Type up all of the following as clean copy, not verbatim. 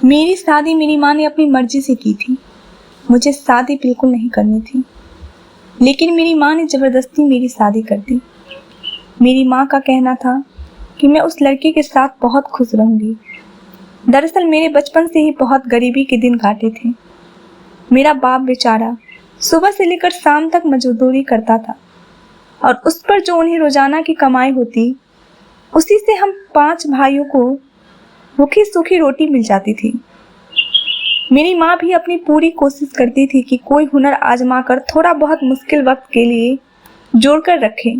मेरी शादी मेरी माँ ने अपनी मर्जी से की थी। मुझे शादी बिल्कुल नहीं करनी थी, लेकिन मेरी माँ ने ज़बरदस्ती मेरी शादी कर दी। मेरी माँ का कहना था कि मैं उस लड़के के साथ बहुत खुश रहूँगी। दरअसल मेरे बचपन से ही बहुत गरीबी के दिन काटे थे। मेरा बाप बेचारा सुबह से लेकर शाम तक मजदूरी करता था और उस पर जो उन्हें रोजाना की कमाई होती, उसी से हम 5 भाइयों को रूखी सूखी रोटी मिल जाती थी। मेरी माँ भी अपनी पूरी कोशिश करती थी कि कोई हुनर आजमा कर थोड़ा बहुत मुश्किल वक्त के लिए जोड़ कर रखे।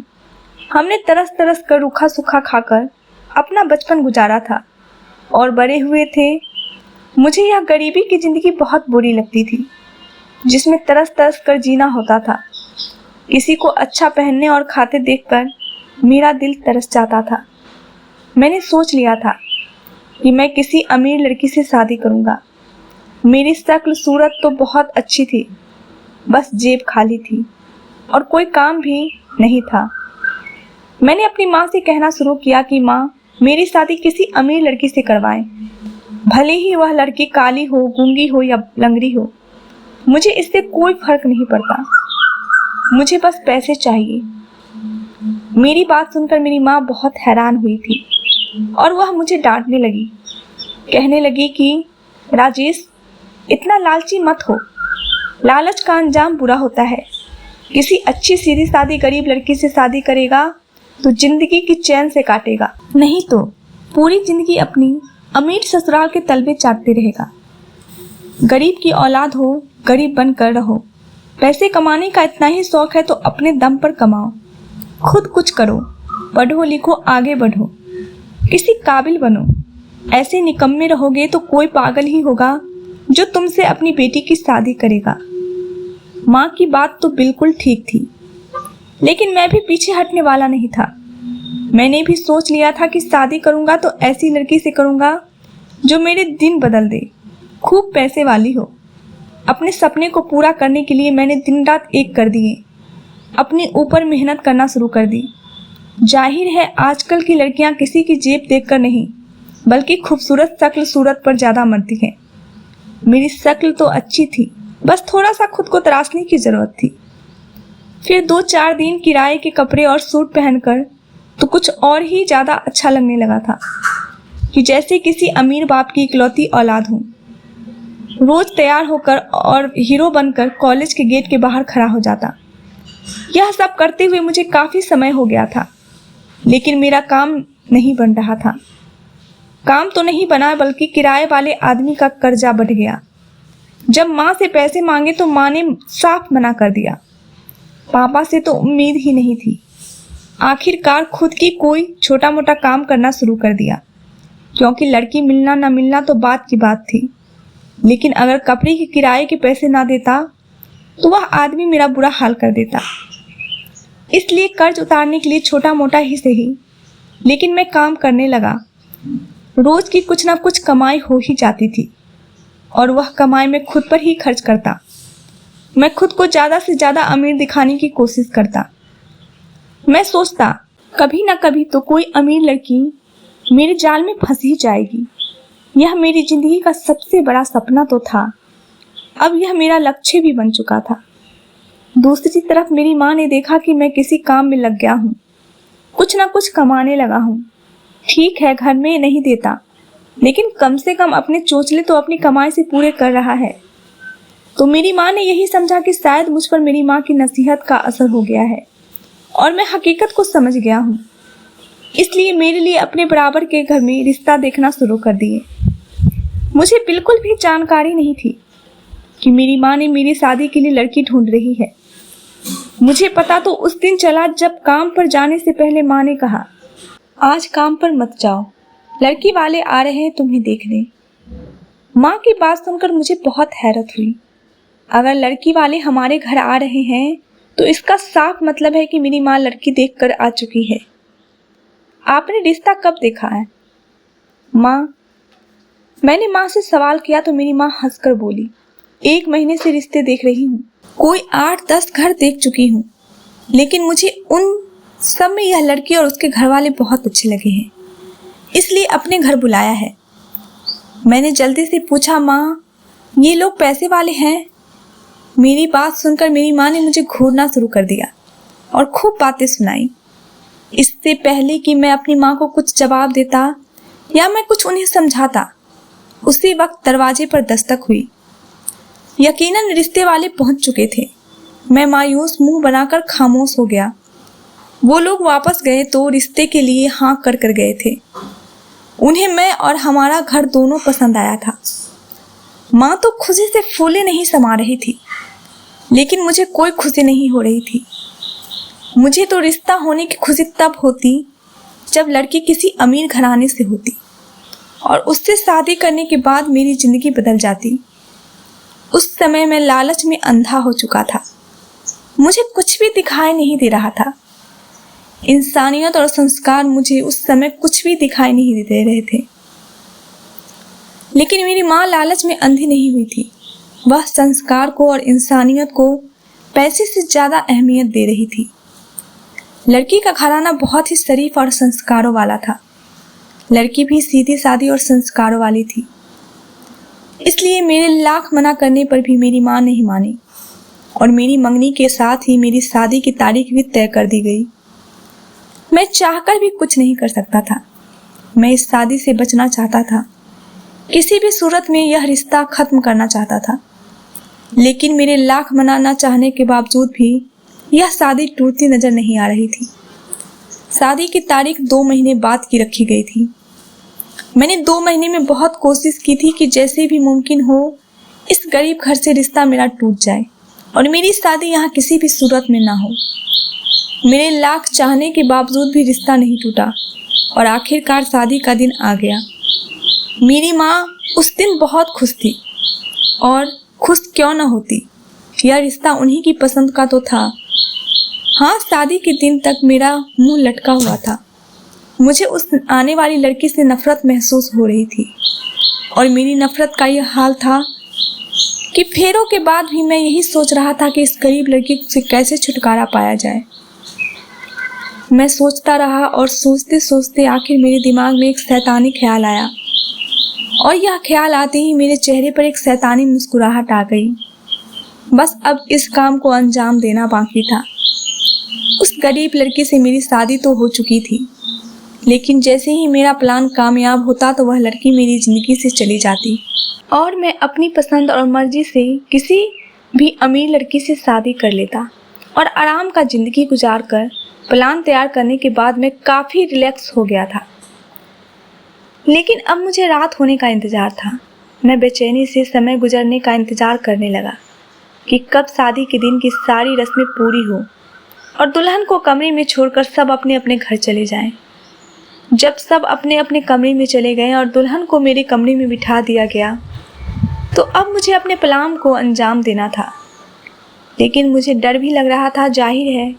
हमने तरस तरस कर रूखा सूखा खाकर अपना बचपन गुजारा था और बड़े हुए थे। मुझे यह गरीबी की जिंदगी बहुत बुरी लगती थी, जिसमें तरस तरस कर जीना होता था। किसी को अच्छा पहनने और खाते देखकर मेरा दिल तरस जाता था। मैंने सोच लिया था कि मैं किसी अमीर लड़की से शादी करूंगा। मेरी शक्ल सूरत तो बहुत अच्छी थी, बस जेब खाली थी और कोई काम भी नहीं था। मैंने अपनी माँ से कहना शुरू किया कि माँ, मेरी शादी किसी अमीर लड़की से करवाएं। भले ही वह लड़की काली हो, गूंगी हो या लंगड़ी हो, मुझे इससे कोई फर्क नहीं पड़ता। मुझे बस पैसे चाहिए। मेरी बात सुनकर मेरी माँ बहुत हैरान हुई थी और वह मुझे डांटने लगी। कहने लगी कि राजेश, इतना लालची मत हो। लालच का अंजाम बुरा होता है। किसी अच्छी सीधी सादी गरीब लड़की से शादी करेगा तो जिंदगी की चैन से काटेगा, नहीं तो पूरी जिंदगी अपनी अमीर ससुराल के तलवे चाटते रहेगा। गरीब की औलाद हो, गरीब बनकर रहो। पैसे कमाने का इतना ही शौक है तो अपने दम पर कमाओ, खुद कुछ करो, पढ़ो लिखो, आगे बढ़ो, किसी काबिल बनो। ऐसे निकम्मे रहोगे तो कोई पागल ही होगा जो तुमसे अपनी बेटी की शादी करेगा। माँ की बात तो बिल्कुल ठीक थी, लेकिन मैं भी पीछे हटने वाला नहीं था। मैंने भी सोच लिया था कि शादी करूंगा तो ऐसी लड़की से करूंगा जो मेरे दिन बदल दे, खूब पैसे वाली हो। अपने सपने को पूरा करने के लिए मैंने दिन रात एक कर दिए, अपने ऊपर मेहनत करना शुरू कर दी। जाहिर है आजकल की लड़कियां किसी की जेब देखकर नहीं, बल्कि खूबसूरत शक्ल सूरत पर ज़्यादा मरती हैं। मेरी शक्ल तो अच्छी थी, बस थोड़ा सा खुद को तराशने की ज़रूरत थी। फिर 2-4 दिन किराए के कपड़े और सूट पहनकर तो कुछ और ही ज़्यादा अच्छा लगने लगा था कि जैसे किसी अमीर बाप की इकलौती औलाद हूँ। रोज तैयार होकर और हीरो बनकर कॉलेज के गेट के बाहर खड़ा हो जाता। यह सब करते हुए मुझे काफ़ी समय हो गया था, लेकिन मेरा काम नहीं बन रहा था। काम तो नहीं बना, बल्कि किराए वाले आदमी का कर्जा बढ़ गया। जब माँ से पैसे मांगे तो माँ ने साफ मना कर दिया। पापा से तो उम्मीद ही नहीं थी। आखिरकार खुद की कोई छोटा मोटा काम करना शुरू कर दिया, क्योंकि लड़की मिलना ना मिलना तो बात की बात थी। लेकिन अगर कपड़े के किराए के पैसे ना देता तो वह आदमी मेरा बुरा हाल कर देता। इसलिए कर्ज उतारने के लिए छोटा मोटा ही सही, लेकिन मैं काम करने लगा। रोज की कुछ ना कुछ कमाई हो ही जाती थी और वह कमाई मैं खुद पर ही खर्च करता। मैं खुद को ज़्यादा से ज़्यादा अमीर दिखाने की कोशिश करता। मैं सोचता कभी ना कभी तो कोई अमीर लड़की मेरे जाल में फंस ही जाएगी। यह मेरी जिंदगी का सबसे बड़ा सपना तो था, अब यह मेरा लक्ष्य भी बन चुका था। दूसरी तरफ मेरी माँ ने देखा कि मैं किसी काम में लग गया हूँ, कुछ ना कुछ कमाने लगा हूँ। ठीक है, घर में नहीं देता, लेकिन कम से कम अपने चोचले तो अपनी कमाई से पूरे कर रहा है। तो मेरी माँ ने यही समझा कि शायद मुझ पर मेरी माँ की नसीहत का असर हो गया है और मैं हकीकत को समझ गया हूँ। इसलिए मेरे लिए अपने बराबर के घर में रिश्ता देखना शुरू कर दिए। मुझे बिल्कुल भी जानकारी नहीं थी कि मेरी माँ ने मेरी शादी के लिए लड़की ढूंढ रही है। मुझे पता तो उस दिन चला जब काम पर जाने से पहले माँ ने कहा, आज काम पर मत जाओ, लड़की वाले आ रहे हैं तुम्हें देखने। माँ की बात सुनकर मुझे बहुत हैरत हुई। अगर लड़की वाले हमारे घर आ रहे हैं तो इसका साफ मतलब है कि मेरी माँ लड़की देखकर आ चुकी है। आपने रिश्ता कब देखा है माँ? मैंने माँ से सवाल किया तो मेरी माँ हंसकर बोली, 1 महीने से रिश्ते देख रही हूँ, कोई 8-10 घर देख चुकी हूँ, लेकिन मुझे उन सब में यह लड़की और उसके घर वाले बहुत अच्छे लगे हैं, इसलिए अपने घर बुलाया है। मैंने जल्दी से पूछा, माँ ये लोग पैसे वाले हैं? मेरी बात सुनकर मेरी माँ ने मुझे घूरना शुरू कर दिया और खूब बातें सुनाई। इससे पहले कि मैं अपनी माँ को कुछ जवाब देता या मैं कुछ उन्हें समझाता, उसी वक्त दरवाजे पर दस्तक हुई। यकीनन रिश्ते वाले पहुंच चुके थे। मैं मायूस मुंह बनाकर खामोश हो गया। वो लोग वापस गए तो रिश्ते के लिए हाँ कर कर गए थे। उन्हें मैं और हमारा घर दोनों पसंद आया था। माँ तो खुशी से फूले नहीं समा रही थी, लेकिन मुझे कोई खुशी नहीं हो रही थी। मुझे तो रिश्ता होने की खुशी तब होती जब लड़की किसी अमीर घराने से होती और उससे शादी करने के बाद मेरी जिंदगी बदल जाती। उस समय मैं लालच में अंधा हो चुका था। मुझे कुछ भी दिखाई नहीं दे रहा था। इंसानियत और संस्कार मुझे उस समय कुछ भी दिखाई नहीं दे रहे थे। लेकिन मेरी माँ लालच में अंधी नहीं हुई थी। वह संस्कार को और इंसानियत को पैसे से ज्यादा अहमियत दे रही थी। लड़की का घराना बहुत ही शरीफ और संस्कारों वाला था। लड़की भी सीधी सादी और संस्कारों वाली थी। इसलिए मेरे लाख मना करने पर भी मेरी माँ नहीं मानी और मेरी मंगनी के साथ ही मेरी शादी की तारीख भी तय कर दी गई। मैं चाहकर भी कुछ नहीं कर सकता था। मैं इस शादी से बचना चाहता था। किसी भी सूरत में यह रिश्ता खत्म करना चाहता था। लेकिन मेरे लाख मनाना चाहने के बावजूद भी यह शादी टूटती नजर नहीं आ रही थी। शादी की तारीख 2 महीने बाद की रखी गई थी। मैंने 2 महीने में बहुत कोशिश की थी कि जैसे भी मुमकिन हो इस गरीब घर से रिश्ता मेरा टूट जाए और मेरी शादी यहाँ किसी भी सूरत में ना हो। मेरे लाख चाहने के बावजूद भी रिश्ता नहीं टूटा और आखिरकार शादी का दिन आ गया। मेरी माँ उस दिन बहुत खुश थी और खुश क्यों न होती, यह रिश्ता उन्हीं की पसंद का तो था। हाँ, शादी के दिन तक मेरा मुंह लटका हुआ था। मुझे उस आने वाली लड़की से नफरत महसूस हो रही थी और मेरी नफरत का यह हाल था कि फेरों के बाद भी मैं यही सोच रहा था कि इस गरीब लड़की से कैसे छुटकारा पाया जाए। मैं सोचता रहा और सोचते सोचते आखिर मेरे दिमाग में एक शैतानी ख्याल आया और यह ख्याल आते ही मेरे चेहरे पर एक शैतानी मुस्कुराहट आ गई। बस अब इस काम को अंजाम देना बाकी था। उस गरीब लड़की से मेरी शादी तो हो चुकी थी, लेकिन जैसे ही मेरा प्लान कामयाब होता तो वह लड़की मेरी जिंदगी से चली जाती और मैं अपनी पसंद और मर्जी से किसी भी अमीर लड़की से शादी कर लेता और आराम का जिंदगी गुजार कर प्लान तैयार करने के बाद मैं काफ़ी रिलैक्स हो गया था। लेकिन अब मुझे रात होने का इंतज़ार था। मैं बेचैनी से समय गुजरने का इंतज़ार करने लगा कि कब शादी के दिन की सारी रस्में पूरी हो और दुल्हन को कमरे में छोड़कर सब अपने अपने घर चले जाएं। जब सब अपने अपने कमरे में चले गए और दुल्हन को मेरे कमरे में बिठा दिया गया तो अब मुझे अपने प्लान को अंजाम देना था। लेकिन मुझे डर भी लग रहा था। जाहिर है,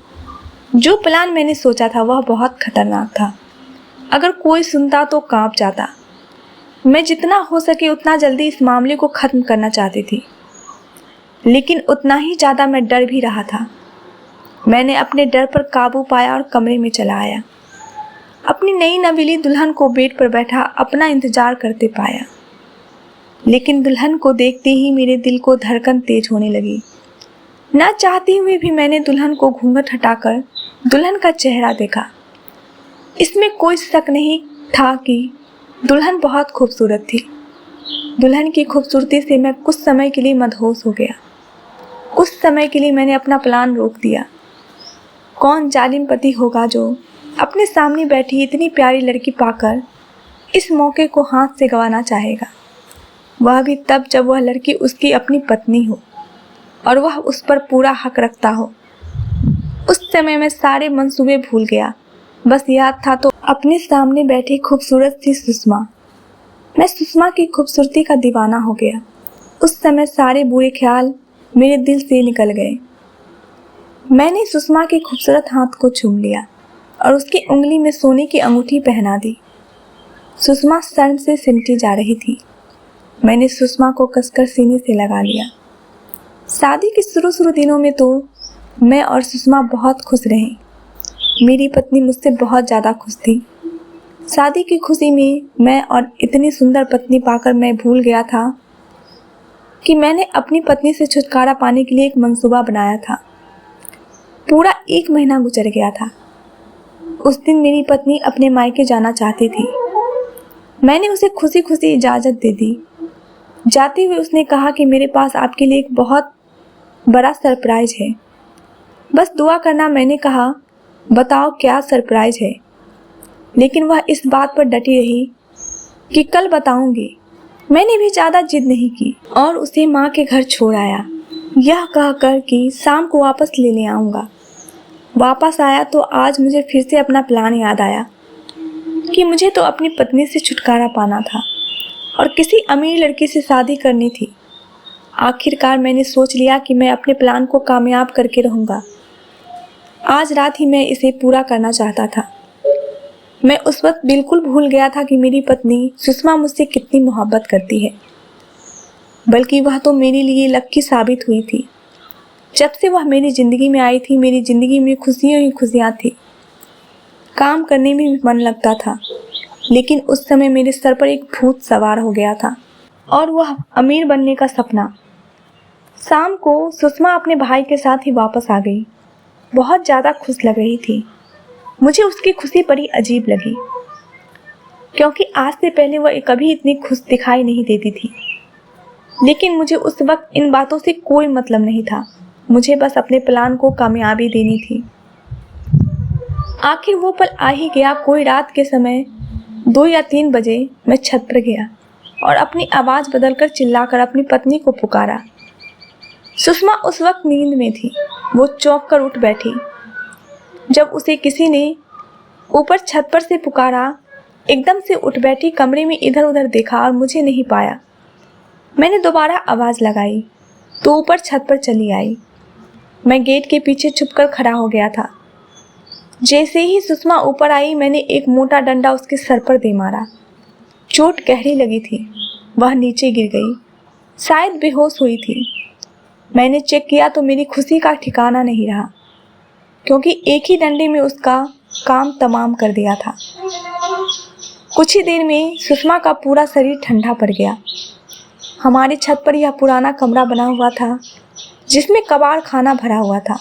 जो प्लान मैंने सोचा था वह बहुत खतरनाक था। अगर कोई सुनता तो कांप जाता। मैं जितना हो सके उतना जल्दी इस मामले को ख़त्म करना चाहती थी, लेकिन उतना ही ज़्यादा मैं डर भी रहा था। मैंने अपने डर पर काबू पाया और कमरे में चला आया। अपनी नई नवेली दुल्हन को बेड पर बैठा अपना इंतज़ार करते पाया। लेकिन दुल्हन को देखते ही मेरे दिल को धड़कन तेज होने लगी। ना चाहते हुए भी मैंने दुल्हन को घूंघट हटाकर दुल्हन का चेहरा देखा। इसमें कोई शक नहीं था कि दुल्हन बहुत खूबसूरत थी। दुल्हन की खूबसूरती से मैं कुछ समय के लिए मदहोश हो गया। कुछ समय के लिए मैंने अपना प्लान रोक दिया। कौन जालिम पति होगा जो अपने सामने बैठी इतनी प्यारी लड़की पाकर इस मौके को हाथ से गंवाना चाहेगा, वह भी तब जब वह लड़की उसकी अपनी पत्नी हो और वह उस पर पूरा हक रखता हो। उस समय मैं सारे मंसूबे भूल गया। बस याद था तो अपने सामने बैठी खूबसूरत सी सुषमा। मैं सुषमा की खूबसूरती का दीवाना हो गया। उस समय सारे बुरे ख्याल मेरे दिल से निकल गए। मैंने सुषमा के खूबसूरत हाथ को चूम लिया और उसकी उंगली में सोने की अंगूठी पहना दी। सुषमा शर्म से सिमटी जा रही थी। मैंने सुषमा को कसकर सीने से लगा लिया। शादी के शुरू दिनों में तो मैं और सुषमा बहुत खुश रहे। मेरी पत्नी मुझसे बहुत ज़्यादा खुश थी। शादी की खुशी में मैं और इतनी सुंदर पत्नी पाकर मैं भूल गया था कि मैंने अपनी पत्नी से छुटकारा पाने के लिए एक मंसूबा बनाया था। पूरा 1 महीना गुजर गया था। उस दिन मेरी पत्नी अपने मायके जाना चाहती थी। मैंने उसे खुशी खुशी इजाज़त दे दी। जाते हुए उसने कहा कि मेरे पास आपके लिए एक बहुत बड़ा सरप्राइज है, बस दुआ करना। मैंने कहा, बताओ क्या सरप्राइज है? लेकिन वह इस बात पर डटी रही कि कल बताऊंगी। मैंने भी ज़्यादा जिद नहीं की और उसे माँ के घर छोड़ आया, यह कहकर कि शाम को वापस लेने आऊँगा। वापस आया तो आज मुझे फिर से अपना प्लान याद आया कि मुझे तो अपनी पत्नी से छुटकारा पाना था और किसी अमीर लड़की से शादी करनी थी। आखिरकार मैंने सोच लिया कि मैं अपने प्लान को कामयाब करके रहूँगा। आज रात ही मैं इसे पूरा करना चाहता था। मैं उस वक्त बिल्कुल भूल गया था कि मेरी पत्नी सुषमा मुझसे कितनी मोहब्बत करती है, बल्कि वह तो मेरे लिए लक्की साबित हुई थी। जब से वह मेरी ज़िंदगी में आई थी, मेरी ज़िंदगी में खुशियाँ ही खुशियाँ थी। काम करने में भी मन लगता था, लेकिन उस समय मेरे सर पर एक भूत सवार हो गया था और वह अमीर बनने का सपना। शाम को सुषमा अपने भाई के साथ ही वापस आ गई। बहुत ज़्यादा खुश लग रही थी। मुझे उसकी खुशी बड़ी अजीब लगी, क्योंकि आज से पहले वह कभी इतनी खुश दिखाई नहीं देती थी। लेकिन मुझे उस वक्त इन बातों से कोई मतलब नहीं था। मुझे बस अपने प्लान को कामयाबी देनी थी। आखिर वो पल आ ही गया। कोई रात के समय 2 या 3 बजे मैं छत पर गया और अपनी आवाज़ बदलकर चिल्लाकर अपनी पत्नी को पुकारा। सुषमा उस वक्त नींद में थी। वो चौंक कर उठ बैठी जब उसे किसी ने ऊपर छत पर से पुकारा। एकदम से उठ बैठी, कमरे में इधर उधर देखा और मुझे नहीं पाया। मैंने दोबारा आवाज़ लगाई तो ऊपर छत पर चली आई। मैं गेट के पीछे छुपकर खड़ा हो गया था। जैसे ही सुषमा ऊपर आई, मैंने एक मोटा डंडा उसके सर पर दे मारा। चोट गहरी लगी थी। वह नीचे गिर गई, शायद बेहोश हुई थी। मैंने चेक किया तो मेरी खुशी का ठिकाना नहीं रहा, क्योंकि एक ही डंडे में उसका काम तमाम कर दिया था। कुछ ही देर में सुषमा का पूरा शरीर ठंडा पड़ गया। हमारी छत पर यह पुराना कमरा बना हुआ था, जिसमें कबाड़ खाना भरा हुआ था।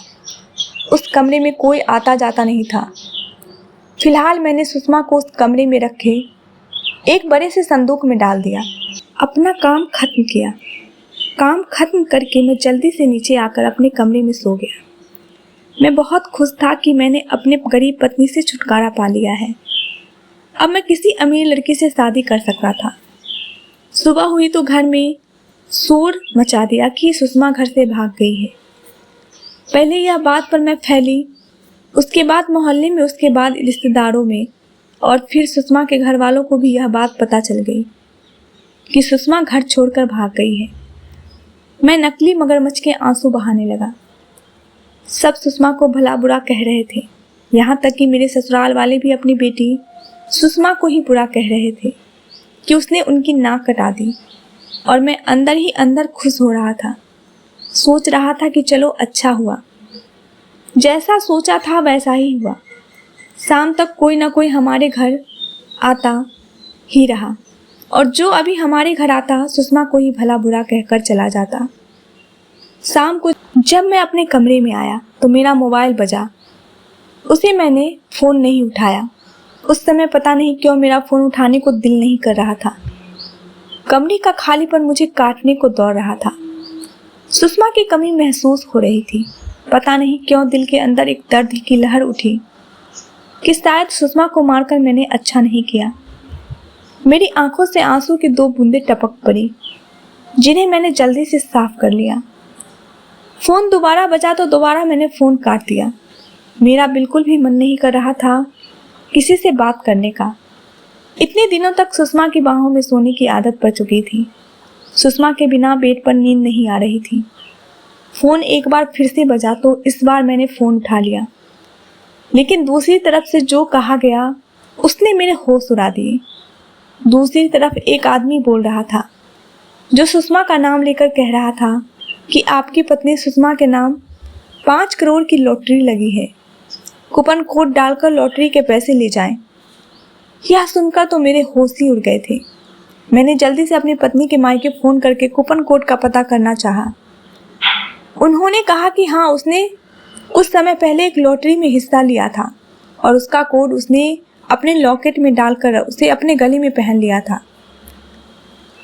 उस कमरे में कोई आता जाता नहीं था। फिलहाल मैंने सुषमा को उस कमरे में रखे एक बड़े से संदूक में डाल दिया। अपना काम खत्म किया। काम खत्म करके मैं जल्दी से नीचे आकर अपने कमरे में सो गया। मैं बहुत खुश था कि मैंने अपने गरीब पत्नी से छुटकारा पा लिया है। अब मैं किसी अमीर लड़की से शादी कर सकता था। सुबह हुई तो घर में शोर मचा दिया कि सुषमा घर से भाग गई है। पहले यह बात पर मैं फैली, उसके बाद मोहल्ले में, उसके बाद रिश्तेदारों में, और फिर सुषमा के घर वालों को भी यह बात पता चल गई कि सुषमा घर छोड़कर भाग गई है। मैं नकली मगरमच्छ के आंसू बहाने लगा। सब सुषमा को भला बुरा कह रहे थे। यहाँ तक कि मेरे ससुराल वाले भी अपनी बेटी सुषमा को ही बुरा कह रहे थे कि उसने उनकी नाक कटा दी। और मैं अंदर ही अंदर खुश हो रहा था। सोच रहा था कि चलो अच्छा हुआ, जैसा सोचा था वैसा ही हुआ। शाम तक कोई ना कोई हमारे घर आता ही रहा, और जो अभी हमारे घर आता सुषमा को ही भला बुरा कहकर चला जाता। शाम को जब मैं अपने कमरे में आया तो मेरा मोबाइल बजा। उसे मैंने फ़ोन नहीं उठाया। उस समय पता नहीं क्यों मेरा फ़ोन उठाने को दिल नहीं कर रहा था। कमरे का खालीपन मुझे काटने को दौड़ रहा था। सुषमा की कमी महसूस हो रही थी। पता नहीं क्यों दिल के अंदर एक दर्द की लहर उठी कि शायद सुषमा को मारकर मैंने अच्छा नहीं किया। मेरी आंखों से आंसू की 2 बूंदें टपक पड़ी, जिन्हें मैंने जल्दी से साफ कर लिया। फ़ोन दोबारा बजा तो दोबारा मैंने फ़ोन काट दिया। मेरा बिल्कुल भी मन नहीं कर रहा था किसी से बात करने का। इतने दिनों तक सुषमा की बाहों में सोने की आदत पड़ चुकी थी। सुषमा के बिना बेड पर नींद नहीं आ रही थी। फ़ोन एक बार फिर से बजा तो इस बार मैंने फ़ोन उठा लिया, लेकिन दूसरी तरफ से जो कहा गया उसने मेरे होश उड़ा दिए। दूसरी तरफ एक आदमी बोल रहा था, जो सुषमा का नाम लेकर कह रहा था कि आपकी पत्नी सुषमा के नाम 5 करोड़ की लॉटरी लगी है, कूपन कोड डालकर लॉटरी के पैसे ले जाएं। यह सुनकर तो मेरे होश ही उड़ गए थे। मैंने जल्दी से अपनी पत्नी के मायके फोन करके कूपन कोड का पता करना चाहा। उन्होंने कहा कि हाँ, उसने कुछ समय पहले एक लॉटरी में हिस्सा लिया था और उसका कोड उसने अपने लॉकेट में डालकर उसे अपने गले में पहन लिया था।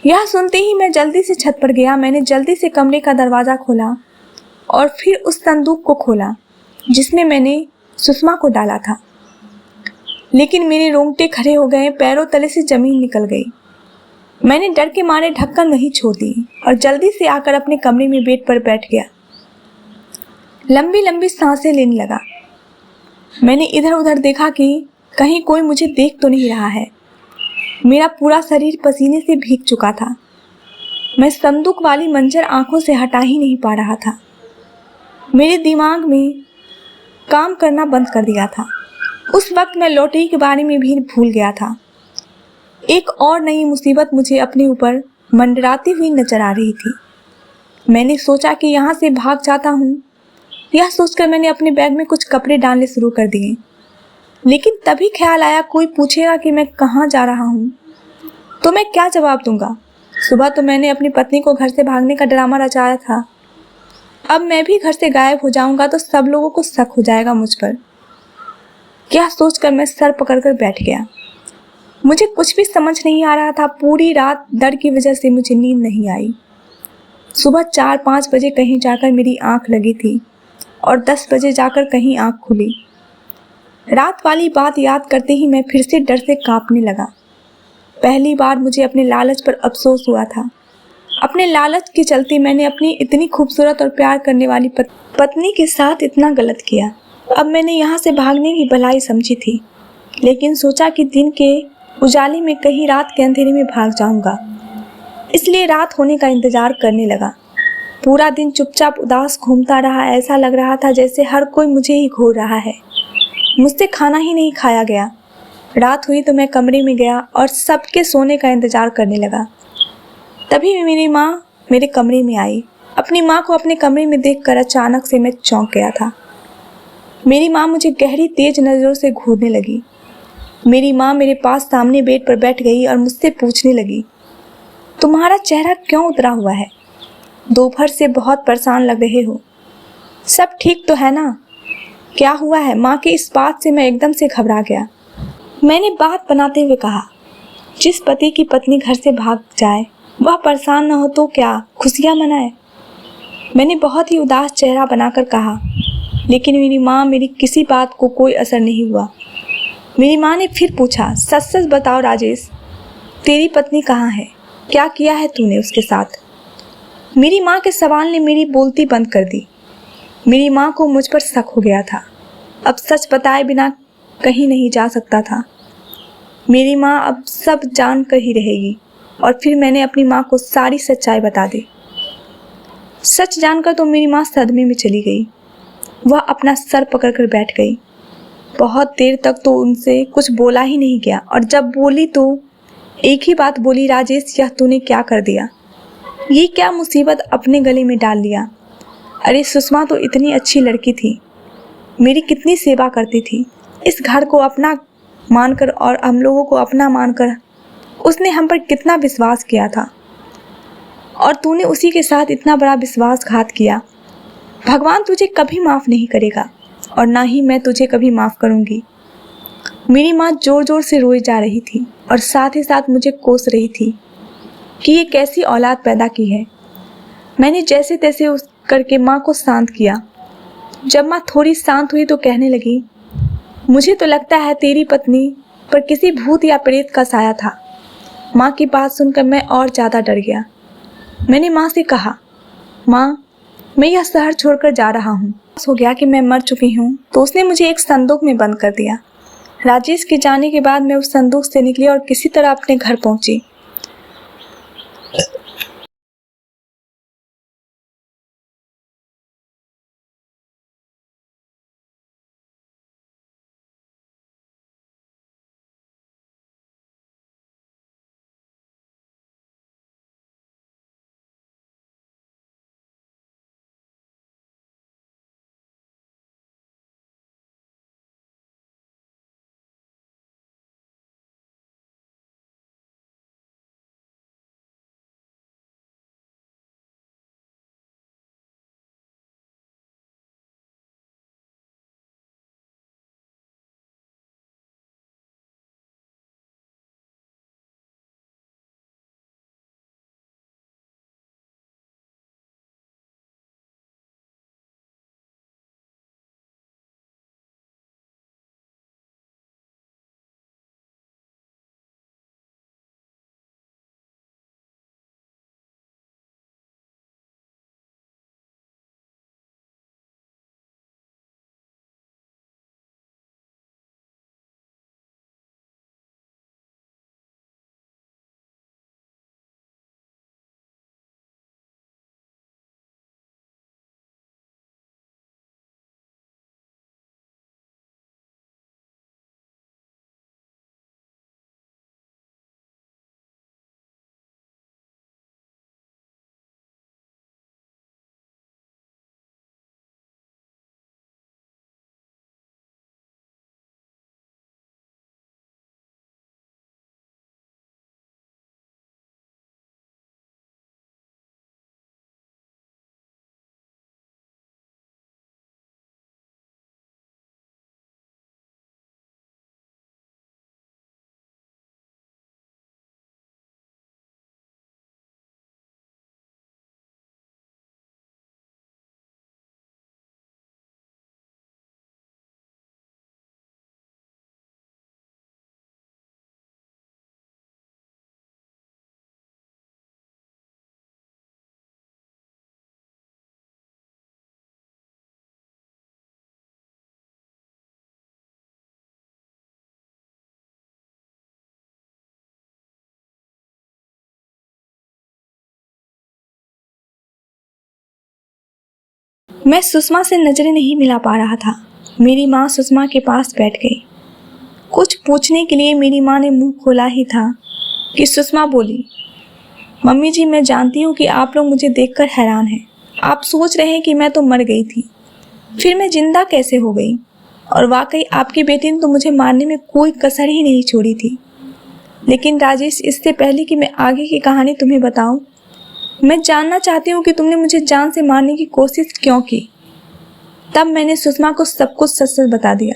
यह सुनते ही मैं जल्दी से छत पर गया। मैंने जल्दी से कमरे का दरवाज़ा खोला और फिर उस संदूक को खोला जिसमें मैंने सुषमा को डाला था। लेकिन मेरे रोंगटे खड़े हो गए, पैरों तले से जमीन निकल गई। मैंने डर के मारे ढक्कन वहीं छोड़ दी और जल्दी से आकर अपने कमरे में बेड पर बैठ गया। लंबी लंबी सांसें लेने लगा। मैंने इधर उधर देखा कि कहीं कोई मुझे देख तो नहीं रहा है। मेरा पूरा शरीर पसीने से भीग चुका था। मैं संदूक वाली मंजर आंखों से हटा ही नहीं पा रहा था। मेरे दिमाग में काम करना बंद कर दिया था। उस वक्त मैं लॉटरी के बारे में भी भूल गया था। एक और नई मुसीबत मुझे अपने ऊपर मंडराती हुई नजर आ रही थी। मैंने सोचा कि यहाँ से भाग जाता हूँ। यह सोचकर मैंने अपने बैग में कुछ कपड़े डालने शुरू कर दिए। लेकिन तभी ख्याल आया, कोई पूछेगा कि मैं कहाँ जा रहा हूँ तो मैं क्या जवाब दूंगा। सुबह तो मैंने अपनी पत्नी को घर से भागने का ड्रामा रचाया था। अब मैं भी घर से गायब हो जाऊंगा तो सब लोगों को शक हो जाएगा मुझ पर। क्या सोचकर मैं सर पकड़कर बैठ गया। मुझे कुछ भी समझ नहीं आ रहा था। पूरी रात डर की वजह से मुझे नींद नहीं आई। सुबह 4-5 बजे कहीं जाकर मेरी आंख लगी थी और 10 बजे जाकर कहीं आंख खुली। रात वाली बात याद करते ही मैं फिर से डर से कांपने लगा। पहली बार मुझे अपने लालच पर अफसोस हुआ था। अपने लालच के चलते मैंने अपनी इतनी खूबसूरत और प्यार करने वाली पत्नी के साथ इतना गलत किया। अब मैंने यहाँ से भागने की भलाई समझी थी, लेकिन सोचा कि दिन के उजाले में कहीं रात के अंधेरे में भाग जाऊंगा। इसलिए रात होने का इंतजार करने लगा। पूरा दिन चुपचाप उदास घूमता रहा। ऐसा लग रहा था जैसे हर कोई मुझे ही घूर रहा है। मुझसे खाना ही नहीं खाया गया। रात हुई तो मैं कमरे में गया और सबके सोने का इंतजार करने लगा। तभी मेरी माँ मेरे कमरे में आई। अपनी माँ को अपने कमरे में देखकर अचानक से मैं चौंक गया था। मेरी माँ मुझे गहरी तेज नज़रों से घूरने लगी। मेरी माँ मेरे पास सामने बेड पर बैठ गई और मुझसे पूछने लगी, तुम्हारा चेहरा क्यों उतरा हुआ है? दोपहर से बहुत परेशान लग रहे हो। सब ठीक तो है ना? क्या हुआ है? माँ के इस बात से मैं एकदम से घबरा गया। मैंने बात बनाते हुए कहा, जिस पति की पत्नी घर से भाग जाए वह परेशान न हो तो क्या खुशियाँ मनाए? मैंने बहुत ही उदास चेहरा बनाकर कहा। लेकिन मेरी माँ मेरी किसी बात को कोई असर नहीं हुआ। मेरी माँ ने फिर पूछा, सच सच बताओ राजेश, तेरी पत्नी कहाँ है? क्या किया है तूने उसके साथ? मेरी माँ के सवाल ने मेरी बोलती बंद कर दी। मेरी माँ को मुझ पर शक हो गया था। अब सच बताए बिना कहीं नहीं जा सकता था। मेरी माँ अब सब जान कर ही रहेगी। और फिर मैंने अपनी माँ को सारी सच्चाई बता दी। सच जानकर तो मेरी माँ सदमे में चली गई। वह अपना सर पकड़कर बैठ गई। बहुत देर तक तो उनसे कुछ बोला ही नहीं गया और जब बोली तो एक ही बात बोली, राजेश यह तूने क्या कर दिया? ये क्या मुसीबत अपने गले में डाल लिया? अरे सुषमा तो इतनी अच्छी लड़की थी, मेरी कितनी सेवा करती थी। इस घर को अपना मानकर और हम लोगों को अपना मानकर उसने हम पर कितना विश्वास किया था और तूने उसी के साथ इतना बड़ा विश्वासघात किया। भगवान तुझे कभी माफ़ नहीं करेगा और ना ही मैं तुझे कभी माफ़ करूँगी। मेरी माँ ज़ोर ज़ोर से रोई जा रही थी और साथ ही साथ मुझे कोस रही थी कि ये कैसी औलाद पैदा की है। मैंने जैसे तैसे उस करके माँ को शांत किया। जब माँ थोड़ी शांत हुई तो कहने लगी, मुझे तो लगता है तेरी पत्नी पर किसी भूत या प्रेत का साया था। माँ की बात सुनकर मैं और ज़्यादा डर गया। मैंने माँ से कहा, माँ मैं यह शहर छोड़कर जा रहा हूँ। हो गया कि मैं मर चुकी हूँ तो उसने मुझे एक संदूक में बंद कर दिया। राजेश के जाने के बाद मैं उस संदूक से निकली और किसी तरह अपने घर पहुँची। मैं सुषमा से नजरें नहीं मिला पा रहा था। मेरी माँ सुषमा के पास बैठ गई। कुछ पूछने के लिए मेरी माँ ने मुंह खोला ही था कि सुषमा बोली, मम्मी जी, मैं जानती हूँ कि आप लोग मुझे देखकर हैरान हैं। आप सोच रहे हैं कि मैं तो मर गई थी, फिर मैं जिंदा कैसे हो गई। और वाकई आपकी बेटी ने तो मुझे मारने में कोई कसर ही नहीं छोड़ी थी। लेकिन राजेश, इससे पहले कि मैं आगे की कहानी तुम्हें बताऊं, मैं जानना चाहती हूँ कि तुमने मुझे जान से मारने की कोशिश क्यों की। तब मैंने सुषमा को सब कुछ सच सच बता दिया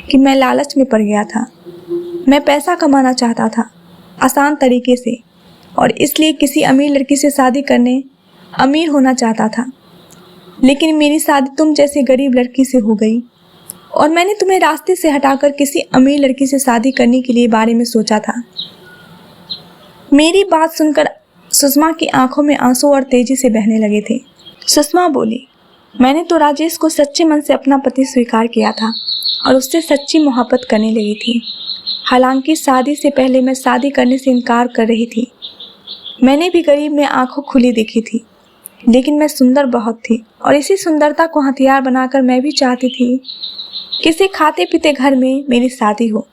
कि मैं लालच में पड़ गया था। मैं पैसा कमाना चाहता था आसान तरीके से, और इसलिए किसी अमीर लड़की से शादी करने अमीर होना चाहता था। लेकिन मेरी शादी तुम जैसी गरीब लड़की से हो गई, और मैंने तुम्हें रास्ते से हटाकर किसी अमीर लड़की से शादी करने के लिए बारे में सोचा था। मेरी बात सुनकर सुषमा की आंखों में आंसू और तेजी से बहने लगे थे। सुषमा बोली, मैंने तो राजेश को सच्चे मन से अपना पति स्वीकार किया था और उससे सच्ची मोहब्बत करने लगी थी। हालांकि शादी से पहले मैं शादी करने से इनकार कर रही थी। मैंने भी गरीब में आंखों खुली देखी थी, लेकिन मैं सुंदर बहुत थी, और इसी सुंदरता को हथियार बनाकर मैं भी चाहती थी किसी खाते पीते घर में मेरी शादी हो,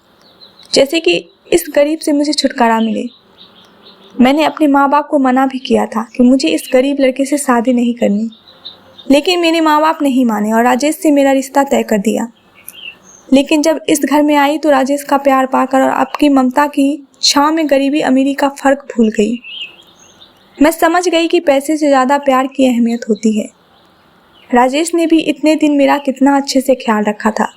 जैसे कि इस गरीब से मुझे छुटकारा मिले। मैंने अपने माँ बाप को मना भी किया था कि मुझे इस गरीब लड़के से शादी नहीं करनी, लेकिन मेरे माँ बाप नहीं माने और राजेश से मेरा रिश्ता तय कर दिया। लेकिन जब इस घर में आई तो राजेश का प्यार पाकर और आपकी ममता की छाँव में गरीबी अमीरी का फर्क भूल गई। मैं समझ गई कि पैसे से ज़्यादा प्यार की अहमियत होती है। राजेश ने भी इतने दिन मेरा कितना अच्छे से ख्याल रखा था।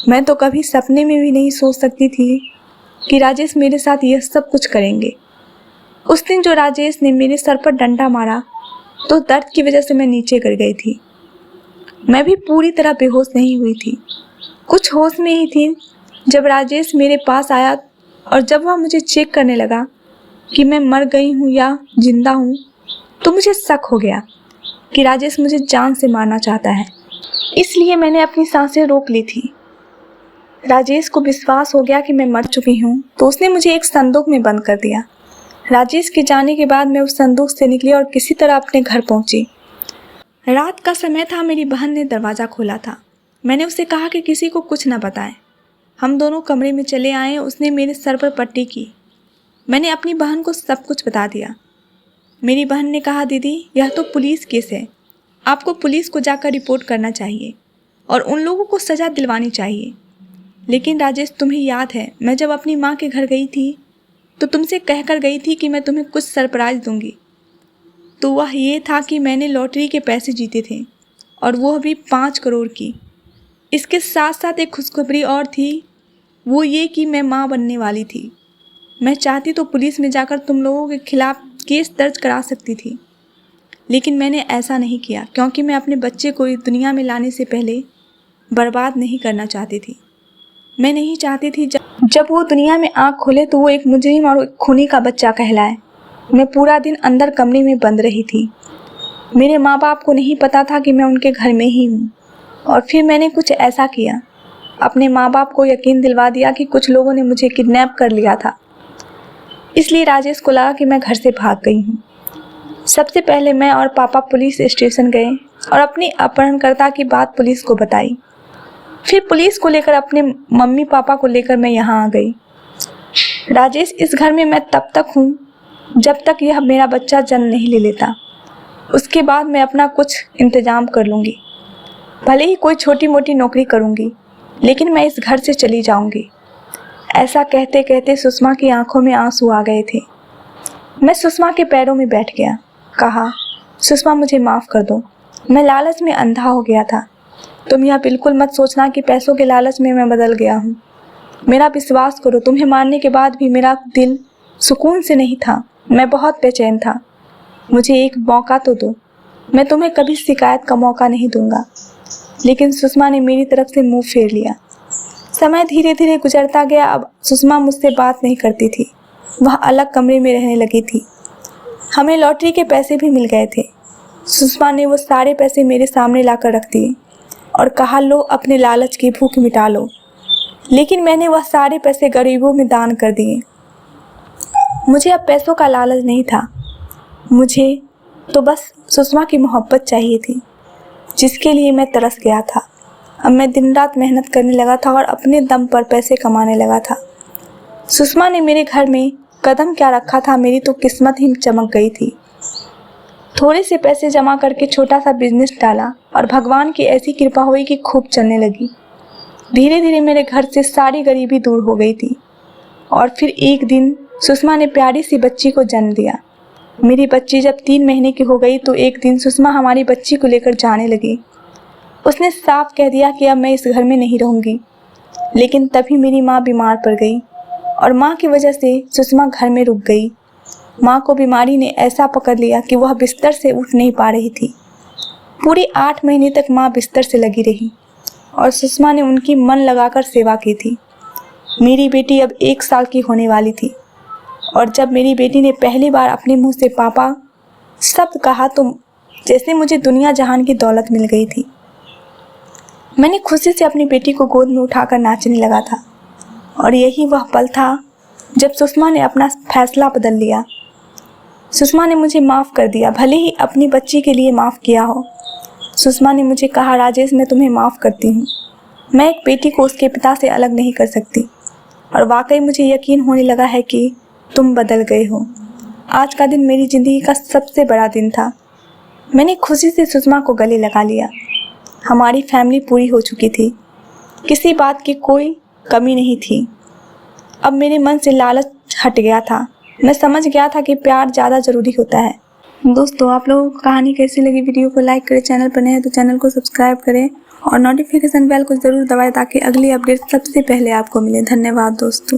मैं तो कभी सपने में भी नहीं सोच सकती थी कि राजेश मेरे साथ यह सब कुछ करेंगे। उस दिन जो राजेश ने मेरे सर पर डंडा मारा तो दर्द की वजह से मैं नीचे गिर गई थी। मैं भी पूरी तरह बेहोश नहीं हुई थी, कुछ होश में ही थी जब राजेश मेरे पास आया, और जब वह मुझे चेक करने लगा कि मैं मर गई हूँ या जिंदा हूँ, तो मुझे शक हो गया कि राजेश मुझे जान से मारना चाहता है। इसलिए मैंने अपनी सांसें रोक ली थी। राजेश को विश्वास हो गया कि मैं मर चुकी हूँ, तो उसने मुझे एक संदूक में बंद कर दिया। राजेश के जाने के बाद मैं उस संदूक से निकली और किसी तरह अपने घर पहुँची। रात का समय था। मेरी बहन ने दरवाज़ा खोला था। मैंने उसे कहा कि किसी को कुछ न बताएं। हम दोनों कमरे में चले आए। उसने मेरे सर पर पट्टी की। मैंने अपनी बहन को सब कुछ बता दिया। मेरी बहन ने कहा, दीदी, यह तो पुलिस केस है, आपको पुलिस को जाकर रिपोर्ट करना चाहिए और उन लोगों को सज़ा दिलवानी चाहिए। लेकिन राजेश, तुम्हें याद है मैं जब अपनी माँ के घर गई थी तो तुमसे कहकर गई थी कि मैं तुम्हें कुछ सरप्राइज़ दूंगी। तो वह ये था कि मैंने लॉटरी के पैसे जीते थे, और वो भी 5 करोड़ की। इसके साथ साथ एक खुशखबरी और थी, वो ये कि मैं माँ बनने वाली थी। मैं चाहती तो पुलिस में जाकर तुम लोगों के खिलाफ केस दर्ज करा सकती थी, लेकिन मैंने ऐसा नहीं किया क्योंकि मैं अपने बच्चे को इस दुनिया में लाने से पहले बर्बाद नहीं करना चाहती थी। मैं नहीं चाहती थी जब वो दुनिया में आँख खोले तो वो एक मुजरिम और एक खूनी का बच्चा कहलाए। मैं पूरा दिन अंदर कमरे में बंद रही थी। मेरे माँ बाप को नहीं पता था कि मैं उनके घर में ही हूँ, और फिर मैंने कुछ ऐसा किया, अपने माँ बाप को यकीन दिलवा दिया कि कुछ लोगों ने मुझे किडनैप कर लिया था। इसलिए राजेश को लगा कि मैं घर से भाग गई हूँ। सबसे पहले मैं और पापा पुलिस स्टेशन गए और अपनी अपहरणकर्ता की बात पुलिस को बताई। फिर पुलिस को लेकर अपने मम्मी पापा को लेकर मैं यहाँ आ गई। राजेश, इस घर में मैं तब तक हूँ जब तक यह मेरा बच्चा जन्म नहीं ले लेता। उसके बाद मैं अपना कुछ इंतज़ाम कर लूँगी। भले ही कोई छोटी मोटी नौकरी करूँगी, लेकिन मैं इस घर से चली जाऊँगी। ऐसा कहते कहते सुषमा की आंखों में आंसू आ गए थे। मैं सुषमा के पैरों में बैठ गया। कहा, सुषमा, मुझे माफ़ कर दो, मैं लालच में अंधा हो गया था। तुम यह बिल्कुल मत सोचना कि पैसों के लालच में मैं बदल गया हूँ। मेरा विश्वास करो, तुम्हें मारने के बाद भी मेरा दिल सुकून से नहीं था। मैं बहुत बेचैन था। मुझे एक मौका तो दो, मैं तुम्हें कभी शिकायत का मौका नहीं दूंगा। लेकिन सुषमा ने मेरी तरफ से मुंह फेर लिया। समय धीरे धीरे गुजरता गया। अब सुषमा मुझसे बात नहीं करती थी। वह अलग कमरे में रहने लगी थी। हमें लॉटरी के पैसे भी मिल गए थे। सुषमा ने वो सारे पैसे मेरे सामने लाकर रख दिए और कहा, लो, अपने लालच की भूख मिटा लो। लेकिन मैंने वह सारे पैसे गरीबों में दान कर दिए। मुझे अब पैसों का लालच नहीं था। मुझे तो बस सुषमा की मोहब्बत चाहिए थी। जिसके लिए मैं तरस गया था। अब मैं दिन रात मेहनत करने लगा था और अपने दम पर पैसे कमाने लगा था। सुषमा ने मेरे घर में कदम क्या रखा था, मेरी तो किस्मत ही चमक गई थी। थोड़े से पैसे जमा करके छोटा सा बिजनेस डाला और भगवान की ऐसी कृपा हुई कि खूब चलने लगी। धीरे धीरे मेरे घर से सारी गरीबी दूर हो गई थी। और फिर एक दिन सुषमा ने प्यारी सी बच्ची को जन्म दिया। मेरी बच्ची जब 3 महीने की हो गई तो एक दिन सुषमा हमारी बच्ची को लेकर जाने लगी। उसने साफ कह दिया कि अब मैं इस घर में नहीं रहूँगी। लेकिन तभी मेरी माँ बीमार पड़ गई और माँ की वजह से सुषमा घर में रुक गई। माँ को बीमारी ने ऐसा पकड़ लिया कि वह बिस्तर से उठ नहीं पा रही थी। पूरे 8 महीने तक माँ बिस्तर से लगी रही और सुषमा ने उनकी मन लगाकर सेवा की थी। मेरी बेटी अब 1 साल की होने वाली थी और जब मेरी बेटी ने पहली बार अपने मुंह से पापा शब्द कहा तो जैसे मुझे दुनिया जहान की दौलत मिल गई थी। मैंने खुशी से अपनी बेटी को गोद में उठाकर नाचने लगा था और यही वह पल था जब सुषमा ने अपना फैसला बदल लिया। सुषमा ने मुझे माफ़ कर दिया, भले ही अपनी बच्ची के लिए माफ़ किया हो। सुषमा ने मुझे कहा, राजेश मैं तुम्हें माफ़ करती हूँ। मैं एक बेटी को उसके पिता से अलग नहीं कर सकती और वाकई मुझे यकीन होने लगा है कि तुम बदल गए हो। आज का दिन मेरी ज़िंदगी का सबसे बड़ा दिन था। मैंने खुशी से सुषमा को गले लगा लिया। हमारी फैमिली पूरी हो चुकी थी, किसी बात की कोई कमी नहीं थी। अब मेरे मन से लालच हट गया था। मैं समझ गया था कि प्यार ज़्यादा ज़रूरी होता है। दोस्तों, आप लोगों को कहानी कैसी लगी? वीडियो को लाइक करें, चैनल पर नए हैं तो चैनल को सब्सक्राइब करें और नोटिफिकेशन बेल को ज़रूर दबाएं ताकि अगली अपडेट सबसे पहले आपको मिले। धन्यवाद दोस्तों।